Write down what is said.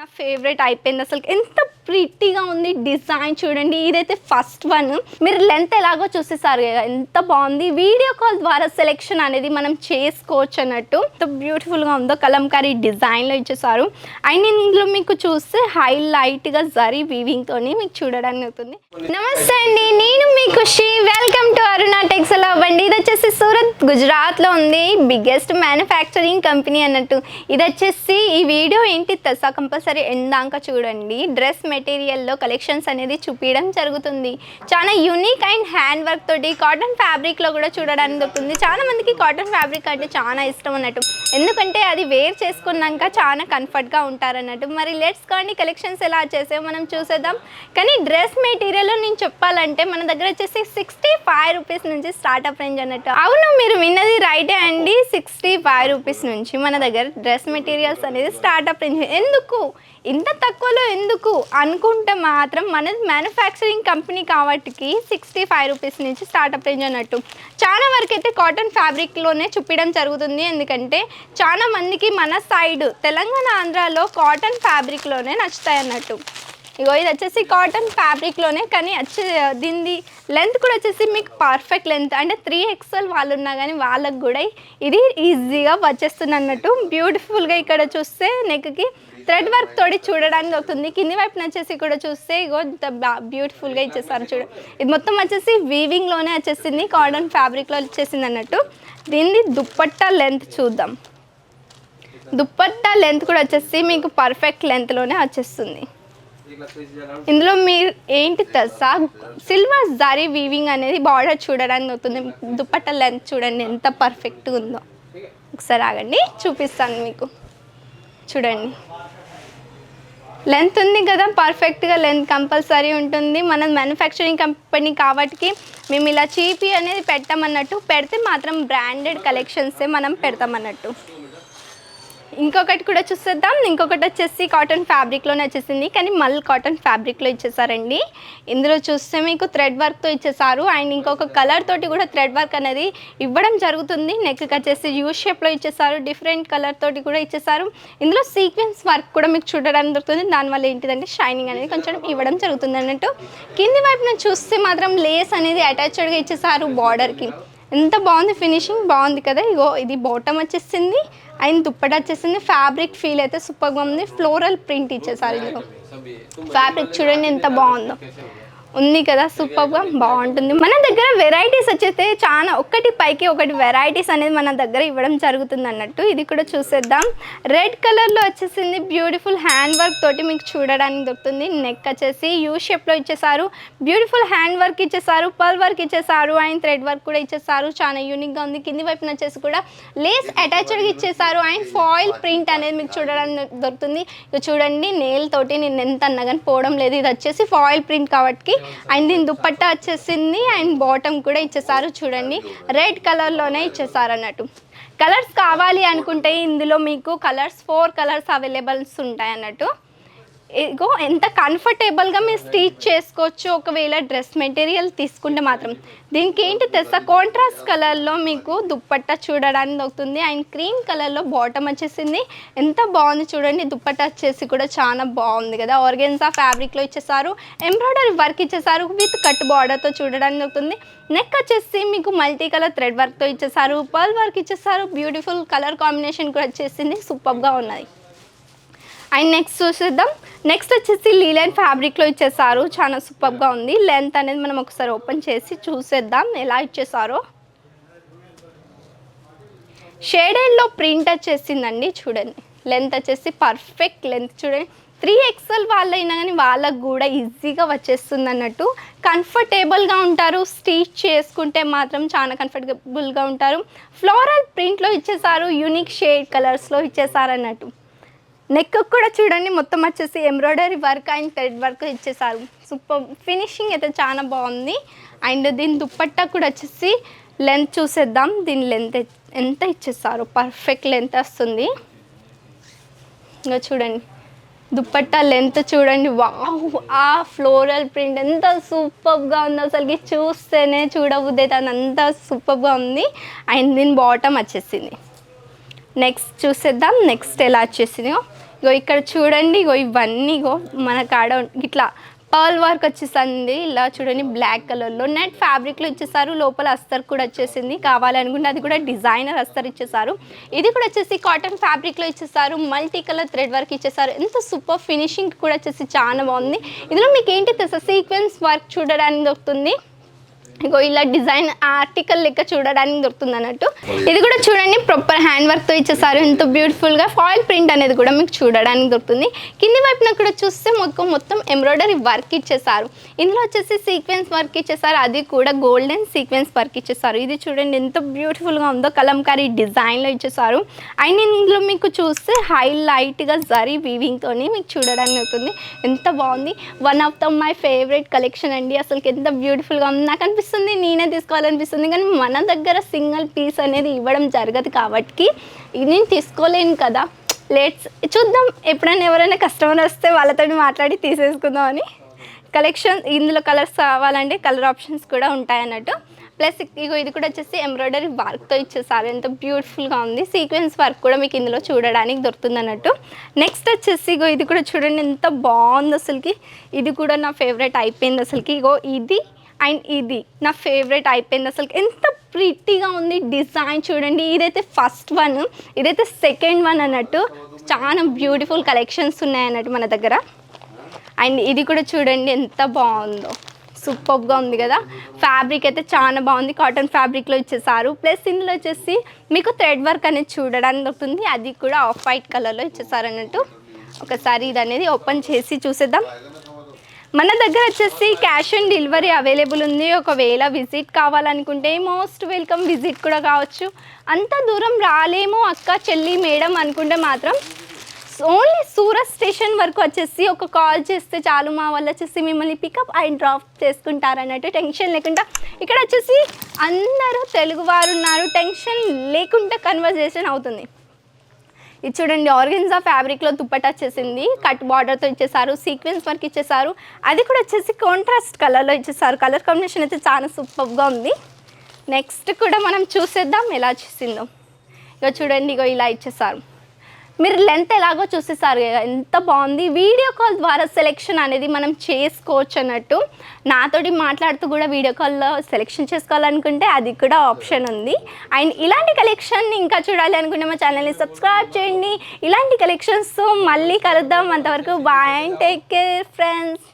నా ఫేవరెట్ అయిపోయింది. అసలు ఎంత ప్రిటీగా ఉంది డిజైన్ చూడండి. ఇదైతే ఫస్ట్ వన్. మీరు లెంత్ ఎలాగో చూసేసారు కదా, ఎంత బాగుంది. వీడియో కాల్ ద్వారా సెలెక్షన్ అనేది మనం చేసుకోవచ్చు అన్నట్టు. ఎంత బ్యూటిఫుల్గా ఉందో కలంకారీ డిజైన్లో ఇచ్చేసారు. అండ్ ఇందులో మీకు చూస్తే హైలైట్గా జరీ వీవింగ్తోని మీకు చూడడానికి అవుతుంది. నమస్తే అండి, నేను మీ ఖుషి. వెల్కమ్ టు అరుణ టెక్స్టైల్ అండి. ఇది వచ్చేసి సూరత్ గుజరాత్లో ఉంది. బిగ్గెస్ట్ మ్యానుఫ్యాక్చరింగ్ కంపెనీ అన్నట్టు. ఇది వచ్చేసి ఈ వీడియో ఏంటి తెసా కంపల్సరీ ఎందాక చూడండి. డ్రెస్ మెటీరియల్లో కలెక్షన్స్ అనేది చూపించడం జరుగుతుంది. చాలా యూనిక్ అండ్ హ్యాండ్ వర్క్ తోటి కాటన్ ఫ్యాబ్రిక్లో కూడా చూడడానికి దొరుకుతుంది. చాలా మందికి కాటన్ ఫ్యాబ్రిక్ అంటే చాలా ఇష్టం అన్నట్టు, ఎందుకంటే అది వేర్ చేసుకున్నాక చాలా కంఫర్ట్గా ఉంటారన్నట్టు. మరి లెట్స్ కానీ కలెక్షన్స్ ఎలా చేసామో మనం చూసేద్దాం. కానీ డ్రెస్ మెటీరియల్లో నేను చెప్పాలంటే మన దగ్గర వచ్చేసి 65 రూపీస్ నుంచి స్టార్ట్అప్ రేంజ్ అన్నట్టు. అవును, మీరు విన్నది రైటే అండి. 65 రూపీస్ నుంచి మన దగ్గర డ్రెస్ మెటీరియల్స్ అనేది స్టార్ట్అప్ రేంజ్. ఎందుకు ఇంత తక్కువలో ఎందుకు అనుకుంటే మాత్రం మన మ్యానుఫ్యాక్చరింగ్ కంపెనీ కాబట్టి 65 రూపీస్ నుంచి స్టార్ట్అప్ రేంజ్ అన్నట్టు. చాలా వరకు అయితే కాటన్ ఫ్యాబ్రిక్లోనే చూపించడం జరుగుతుంది. ఎందుకంటే చాలా మందికి మన సైడ్ తెలంగాణ ఆంధ్రాలో కాటన్ ఫ్యాబ్రిక్లోనే నచ్చుతాయి అన్నట్టు. ఇగో ఇది వచ్చేసి కాటన్ ఫ్యాబ్రిక్లోనే, కానీ దీని లెంత్ కూడా వచ్చేసి మీకు పర్ఫెక్ట్ లెంత్. అంటే 3XL వాళ్ళు ఉన్నా కానీ వాళ్ళకు కూడా ఇది ఈజీగా వచ్చేస్తుంది అన్నట్టు. బ్యూటిఫుల్గా ఇక్కడ చూస్తే నెక్కి థ్రెడ్ వర్క్ తోటి చూడడానికి అవుతుంది. కింది వైపున వచ్చేసి కూడా చూస్తే ఇగో బ్యూటిఫుల్గా ఇచ్చేసారు చూడ. ఇది మొత్తం వచ్చేసి వీవింగ్లోనే వచ్చేసింది, కాటన్ ఫ్యాబ్రిక్లో వచ్చేసింది అన్నట్టు. దీన్ని దుప్పట్టా లెంత్ చూద్దాం. దుప్పట్టా లెంత్ కూడా వచ్చేసి మీకు పర్ఫెక్ట్ లెంత్లోనే వచ్చేస్తుంది. ఇందులో మీరు ఏంటి తెలుసా, సిల్వర్ జరీ వీవింగ్ అనేది బార్డర్ చూడడానికి అవుతుంది. దుప్పట్టా లెంత్ చూడండి ఎంత పర్ఫెక్ట్గా ఉందో. ఒకసారి ఆగండి చూపిస్తాను మీకు. చూడండి లెంత్ ఉంది కదా, పర్ఫెక్ట్గా లెంత్ కంపల్సరీ ఉంటుంది. మన మ్యానుఫ్యాక్చరింగ్ కంపెనీ కాబట్టి మేము ఇలా చీపీ అనేది పెట్టామన్నట్టు. పెడితే మాత్రం బ్రాండెడ్ కలెక్షన్సే మనం పెడతామన్నట్టు. ఇంకొకటి కూడా చూసేద్దాం. ఇంకొకటి వచ్చేసి కాటన్ ఫ్యాబ్రిక్లోనే వచ్చేసింది, కానీ మళ్ళీ కాటన్ ఫ్యాబ్రిక్లో ఇచ్చేసారండి. ఇందులో చూస్తే మీకు థ్రెడ్ వర్క్తో ఇచ్చేసారు. అండ్ ఇంకొక కలర్ తోటి కూడా థ్రెడ్ వర్క్ అనేది ఇవ్వడం జరుగుతుంది. నెక్కి వచ్చేసి యూ షేప్లో ఇచ్చేసారు. డిఫరెంట్ కలర్ తోటి కూడా ఇచ్చేసారు. ఇందులో సీక్వెన్స్ వర్క్ కూడా మీకు చూడడానికి దొరుకుతుంది. దానివల్ల ఏంటిదంటే షైనింగ్ అనేది కొంచెం ఇవ్వడం జరుగుతుంది అన్నట్టు. కింది వైపున చూస్తే మాత్రం లేస్ అనేది అటాచ్డ్గా ఇచ్చేసారు బార్డర్కి. ఎంత బాగుంది, ఫినిషింగ్ బాగుంది కదా. ఇగో ఇది బాటమ్ వచ్చేసింది అండ్ దుప్పట వచ్చేసింది. ఫ్యాబ్రిక్ ఫీల్ అయితే సూపర్గా ఉంది. ఫ్లోరల్ ప్రింట్ ఇచ్చేసారు. ఇందులో ఫ్యాబ్రిక్ చూడండి ఎంత బాగుందో, ఉంది కదా, సూపర్గా బాగుంటుంది. మన దగ్గర వెరైటీస్ వచ్చేస్తే చాలా, ఒకటి పైకి ఒకటి వెరైటీస్ అనేది మన దగ్గర ఇవ్వడం జరుగుతుంది అన్నట్టు. ఇది కూడా చూసేద్దాం. రెడ్ కలర్లో వచ్చేసింది. బ్యూటిఫుల్ హ్యాండ్ వర్క్ తోటి మీకు చూడడానికి దొరుకుతుంది. నెక్ వచ్చేసి యూ షేప్లో ఇచ్చేసారు. బ్యూటిఫుల్ హ్యాండ్ వర్క్ ఇచ్చేసారు, పర్ల్ వర్క్ ఇచ్చేసారు అండ్ థ్రెడ్ వర్క్ కూడా ఇచ్చేసారు. చాలా యూనిక్గా ఉంది. కింది వైపున వచ్చేసి కూడా లేస్ అటాచ్డ్గా ఇచ్చేసారు అండ్ ఫాయిల్ ప్రింట్ అనేది మీకు చూడడానికి దొరుకుతుంది. ఇక చూడండి, నెయిల్ తోటి నేను ఎంత అన్నా కానీ పోవడం లేదు. ఇది వచ్చేసి ఫాయిల్ ప్రింట్ కాబట్టి. అండ్ దీని దుప్పట్టా వచ్చేసింది అండ్ బాటమ్ కూడా ఇచ్చేసారు. చూడండి రెడ్ కలర్లోనే ఇచ్చేసారు అన్నట్టు. కలర్స్ కావాలి అనుకుంటే ఇందులో మీకు 4 కలర్స్ అవైలబుల్స్ ఉంటాయి అన్నట్టు. ఇగో ఎంత కంఫర్టబుల్గా మీరు స్టిచ్ చేసుకోవచ్చు ఒకవేళ డ్రెస్ మెటీరియల్ తీసుకుంటే మాత్రం. దీనికి ఏంటి తెలుసా, కాంట్రాస్ట్ కలర్లో మీకు దుప్పట్టా చూడడానికి దొరుకుతుంది అండ్ క్రీమ్ కలర్లో బాటమ్ వచ్చేసింది. ఎంత బాగుంది చూడండి. దుప్పట్టా వచ్చేసి కూడా చాలా బాగుంది కదా. ఆర్గెన్జా ఫ్యాబ్రిక్లో ఇచ్చేసారు. ఎంబ్రాయిడరీ వర్క్ ఇచ్చేసారు విత్ కట్ బార్డర్తో చూడడానికి దొరుకుతుంది. నెక్ వచ్చేసి మీకు మల్టీ కలర్ థ్రెడ్ వర్క్తో ఇచ్చేసారు. పర్ల్ వర్క్ ఇచ్చేసారు. బ్యూటిఫుల్ కలర్ కాంబినేషన్ కూడా వచ్చేసింది. సూపర్గా ఉన్నది. అండ్ నెక్స్ట్ చూసేద్దాం. నెక్స్ట్ వచ్చేసి లీలైన్ ఫ్యాబ్రిక్లో ఇచ్చేసారు. చాలా సూపర్గా ఉంది. లెంత్ అనేది మనం ఒకసారి ఓపెన్ చేసి చూసేద్దాం ఎలా ఇచ్చేసారో. షేడెడ్లో ప్రింట్ వచ్చేసిందండి. చూడండి లెంత్ వచ్చేసి పర్ఫెక్ట్ లెంత్ చూడండి. 3XL వాళ్ళైనా కానీ వాళ్ళకు కూడా ఈజీగా వచ్చేస్తుంది అన్నట్టు. కంఫర్టబుల్గా ఉంటారు. స్టిచ్ చేసుకుంటే మాత్రం చాలా కంఫర్టబుల్గా ఉంటారు. ఫ్లోరల్ ప్రింట్లో ఇచ్చేసారు. యూనిక్ షేడ్ కలర్స్లో ఇచ్చేసారు అన్నట్టు. నెక్ కూడా చూడండి మొత్తం వచ్చేసి embroidery work and thread work ఇచ్చేసారు. సూపర్ ఫినిషింగ్ అయితే చాలా బాగుంది. అండ్ దీని దుప్పట్టా కూడా వచ్చేసి లెంత్ చూసేద్దాం. దీని లెంత్ ఎంత ఇచ్చేసారు, పర్ఫెక్ట్ లెంత్ వస్తుంది. ఇంకా చూడండి దుప్పట్టా లెంత్ చూడండి. వావ్, ఆ ఫ్లోరల్ ప్రింట్ ఎంత సూపర్గా ఉంది. అసలుకి చూస్తేనే చూడబుద్ధి అయితే అంత సూపర్గా ఉంది. అండ్ దీని బాటమ్ వచ్చేసింది. నెక్స్ట్ చూసేద్దాం నెక్స్ట్ ఎలా వచ్చేసిందో. ఇగో ఇక్కడ చూడండి, ఇగో ఇవన్నీ ఇగో మన కాడ ఇట్లా పర్ల్ వర్క్ వచ్చేసింది. ఇలా చూడండి బ్లాక్ కలర్లో నెట్ ఫ్యాబ్రిక్లో ఇచ్చేసారు. లోపల అస్తర్ కూడా వచ్చేసింది. కావాలనుకుంటే అది కూడా డిజైనర్ అస్తర్ ఇచ్చేసారు. ఇది కూడా వచ్చేసి కాటన్ ఫ్యాబ్రిక్లో ఇచ్చేసారు. మల్టీ కలర్ థ్రెడ్ వర్క్ ఇచ్చేసారు. ఎంత సూపర్ ఫినిషింగ్ కూడా వచ్చేసి చాలా బాగుంది. ఇందులో మీకు ఏంటి తెలుసా, సీక్వెన్స్ వర్క్ చూడడానికి దొరుకుతుంది. ఇగో ఇలా డిజైన్ ఆర్టికల్ లెక్క చూడడానికి దొరుకుతుంది అన్నట్టు. ఇది కూడా చూడండి ప్రాపర్ హ్యాండ్ వర్క్తో ఇచ్చేసారు. ఎంతో బ్యూటిఫుల్గా ఫాయిల్ ప్రింట్ అనేది కూడా మీకు చూడడానికి దొరుకుతుంది. కింది వైపున కూడా చూస్తే మొత్తం ఎంబ్రాయిడరీ వర్క్ ఇచ్చేసారు. ఇందులో వచ్చేసి సీక్వెన్స్ వర్క్ ఇచ్చేసారు. అది కూడా గోల్డెన్ సీక్వెన్స్ వర్క్ ఇచ్చేసారు. ఇది చూడండి ఎంత బ్యూటిఫుల్గా ఉందో, కలంకారీ డిజైన్లో ఇచ్చేసారు. అండ్ ఇందులో మీకు చూస్తే హైలైట్గా జరీ వీవింగ్తో మీకు చూడడానికి దొరుకుతుంది. ఎంత బాగుంది. One of the my favourite collection అండి. అసలు ఎంత బ్యూటిఫుల్గా ఉంది. నాకు అనిపిస్తుంది నేనే తీసుకోవాలనిపిస్తుంది, కానీ మన దగ్గర సింగిల్ పీస్ అనేది ఇవ్వడం జరగదు కాబట్టి నేను తీసుకోలేను కదా. లెట్స్ చూద్దాం, ఎప్పుడైనా ఎవరైనా కస్టమర్ వస్తే వాళ్ళతో మాట్లాడి తీసేసుకుందామని. కలెక్షన్ ఇందులో కలర్స్ కావాలంటే కలర్ ఆప్షన్స్ కూడా ఉంటాయి అన్నట్టు. ప్లస్ ఇగో ఇది కూడా వచ్చేసి ఎంబ్రాయిడరీ వర్క్తో ఇచ్చేసారు. ఎంత బ్యూటిఫుల్గా ఉంది. సీక్వెన్స్ వర్క్ కూడా మీకు ఇందులో చూడడానికి దొరుకుతుంది అన్నట్టు. నెక్స్ట్ వచ్చేసి ఇగో ఇది కూడా చూడండి ఎంత బాగుంది అసలుకి. ఇది కూడా నా ఫేవరెట్ అయిపోయింది అసలుకి. ఇగో ఇది అండ్ ఇది నా ఫేవరెట్ అయిపోయింది అసలు. ఎంత ప్రిట్టీగా ఉంది డిజైన్ చూడండి. ఇదైతే ఫస్ట్ వన్, ఇదైతే సెకండ్ వన్ అన్నట్టు. చాలా బ్యూటిఫుల్ కలెక్షన్స్ ఉన్నాయి అన్నట్టు మన దగ్గర. అండ్ ఇది కూడా చూడండి ఎంత బాగుందో, సూపర్గా ఉంది కదా. ఫ్యాబ్రిక్ అయితే చాలా బాగుంది. కాటన్ ఫ్యాబ్రిక్లో ఇచ్చేసారు. ప్లస్ ఇందులో వచ్చేసి మీకు థ్రెడ్ వర్క్ అనేది చూడడానికి దొరుకుతుంది. అది కూడా ఆఫ్ వైట్ కలర్లో ఇచ్చేసారు అన్నట్టు. ఒకసారి ఇది అనేది ఓపెన్ చేసి చూసేద్దాం. మన దగ్గర వచ్చేసి క్యాష్ ఆన్ డెలివరీ అవైలబుల్ ఉంది. ఒకవేళ విజిట్ కావాలనుకుంటే మోస్ట్ వెల్కమ్ విజిట్ కూడా కావచ్చు. అంత దూరం రాలేము అక్క చెల్లి మేడం అనుకుంటే మాత్రం ఓన్లీ సూరత్ స్టేషన్ వరకు వచ్చేసి ఒక కాల్ చేస్తే చాలు, మా వాళ్ళు వచ్చేసి మిమ్మల్ని పికప్ అండ్ డ్రాప్ చేసుకుంటారన్నట్టు. టెన్షన్ లేకుండా ఇక్కడ వచ్చేసి అందరూ తెలుగు వారు ఉన్నారు. టెన్షన్ లేకుండా కన్వర్జేషన్ అవుతుంది. ఇది చూడండి ఆర్గెన్జా ఫ్యాబ్రిక్లో దుప్పట్టా వచ్చేసింది. కట్ బార్డర్తో ఇచ్చేసారు. సీక్వెన్స్ వర్క్ ఇచ్చేసారు. అది కూడా వచ్చేసి కాంట్రాస్ట్ కలర్లో ఇచ్చేసారు. కలర్ కాంబినేషన్ అయితే చాలా సూపర్గా ఉంది. నెక్స్ట్ కూడా మనం చూసేద్దాం ఎలా చేసిందో. ఇక చూడండి, ఇగో ఇలా ఇచ్చేసారు. మీరు లెంత్ ఎలాగో చూసేసారు కదా, ఎంత బాగుంది. వీడియో కాల్ ద్వారా సెలెక్షన్ అనేది మనం చేసుకోవచ్చు అన్నట్టు. నాతోటి మాట్లాడుతూ కూడా వీడియో కాల్లో సెలెక్షన్ చేసుకోవాలనుకుంటే అది కూడా ఆప్షన్ ఉంది. అండ్ ఇలాంటి కలెక్షన్ ఇంకా చూడాలి అనుకుంటే మా ఛానల్ని సబ్స్క్రైబ్ చేయండి. ఇలాంటి కలెక్షన్స్ మళ్ళీ కలుద్దాం. అంతవరకు bye and take care friends.